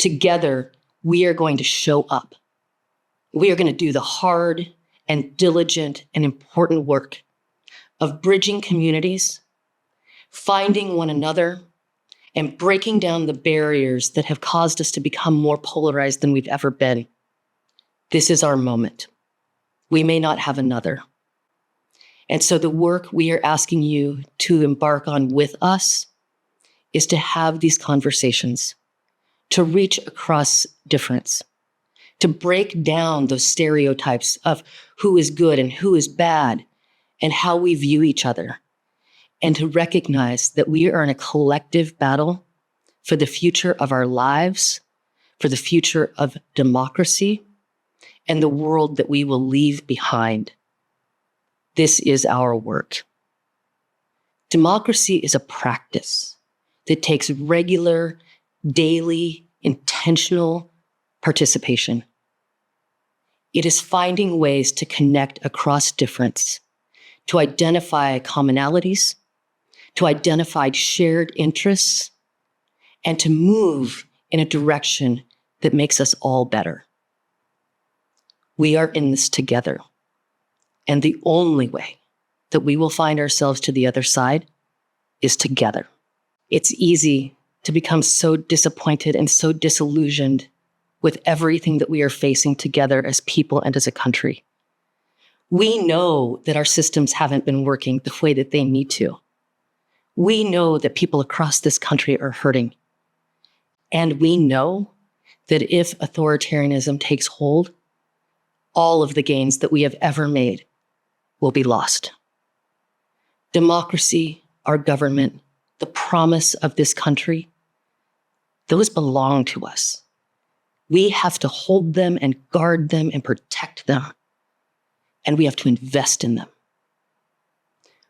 Together, we are going to show up. We are going to do the hard and diligent and important work of bridging communities, finding one another, and breaking down the barriers that have caused us to become more polarized than we've ever been. This is our moment. We may not have another. And so the work we are asking you to embark on with us is to have these conversations, to reach across difference, to break down those stereotypes of who is good and who is bad and how we view each other, and to recognize that we are in a collective battle for the future of our lives, for the future of democracy, and the world that we will leave behind. This is our work. Democracy is a practice that takes regular, daily, intentional participation. It is finding ways to connect across difference, to identify commonalities, to identify shared interests, and to move in a direction that makes us all better. We are in this together. And the only way that we will find ourselves to the other side is together. It's easy to become so disappointed and so disillusioned with everything that we are facing together as people and as a country. We know that our systems haven't been working the way that they need to. We know that people across this country are hurting. And we know that if authoritarianism takes hold, all of the gains that we have ever made will be lost. Democracy, our government, the promise of this country, those belong to us. We have to hold them and guard them and protect them. And we have to invest in them.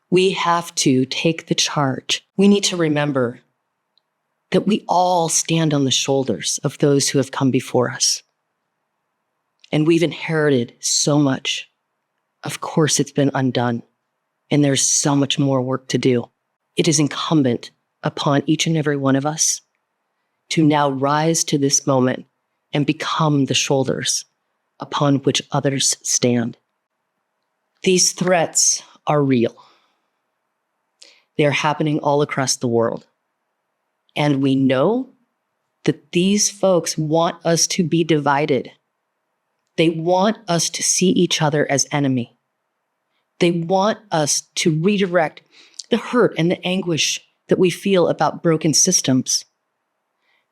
We have to take the charge. We need to remember that we all stand on the shoulders of those who have come before us. And we've inherited so much. Of course, it's been undone, and there's so much more work to do. It is incumbent upon each and every one of us to now rise to this moment and become the shoulders upon which others stand. These threats are real. They are happening all across the world. And we know that these folks want us to be divided. They want us to see each other as enemy. They want us to redirect the hurt and the anguish that we feel about broken systems,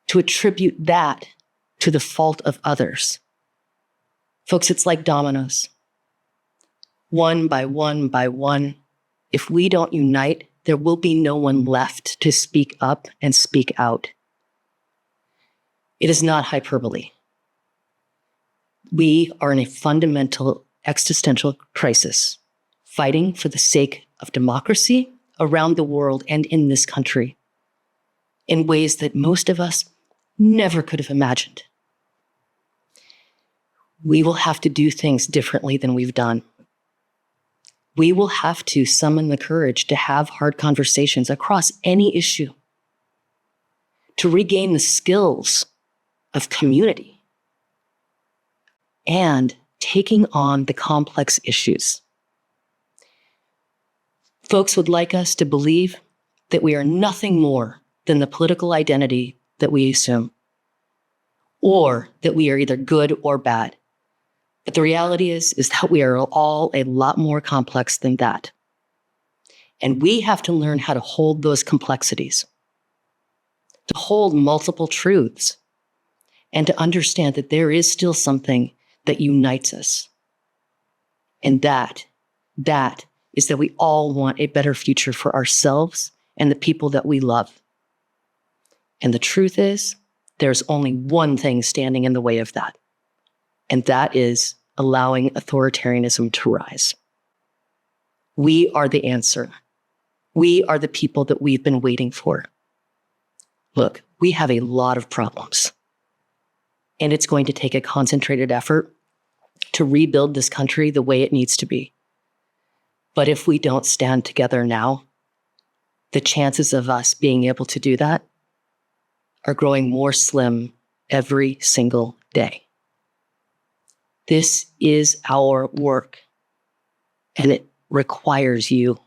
to attribute that to the fault of others. Folks, it's like dominoes. One by one by one, if we don't unite, there will be no one left to speak up and speak out. It is not hyperbole. We are in a fundamental existential crisis, fighting for the sake of democracy around the world and in this country in ways that most of us never could have imagined. We will have to do things differently than we've done. We will have to summon the courage to have hard conversations across any issue, to regain the skills of community and taking on the complex issues. Folks would like us to believe that we are nothing more than the political identity that we assume, or that we are either good or bad. But the reality is that we are all a lot more complex than that. And we have to learn how to hold those complexities, to hold multiple truths, and to understand that there is still something that unites us. And that is that we all want a better future for ourselves and the people that we love. And the truth is, there's only one thing standing in the way of that. And that is allowing authoritarianism to rise. We are the answer. We are the people that we've been waiting for. Look, we have a lot of problems. And it's going to take a concentrated effort to rebuild this country the way it needs to be. But if we don't stand together now, the chances of us being able to do that are growing more slim every single day. This is our work, and it requires you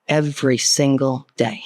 every single day.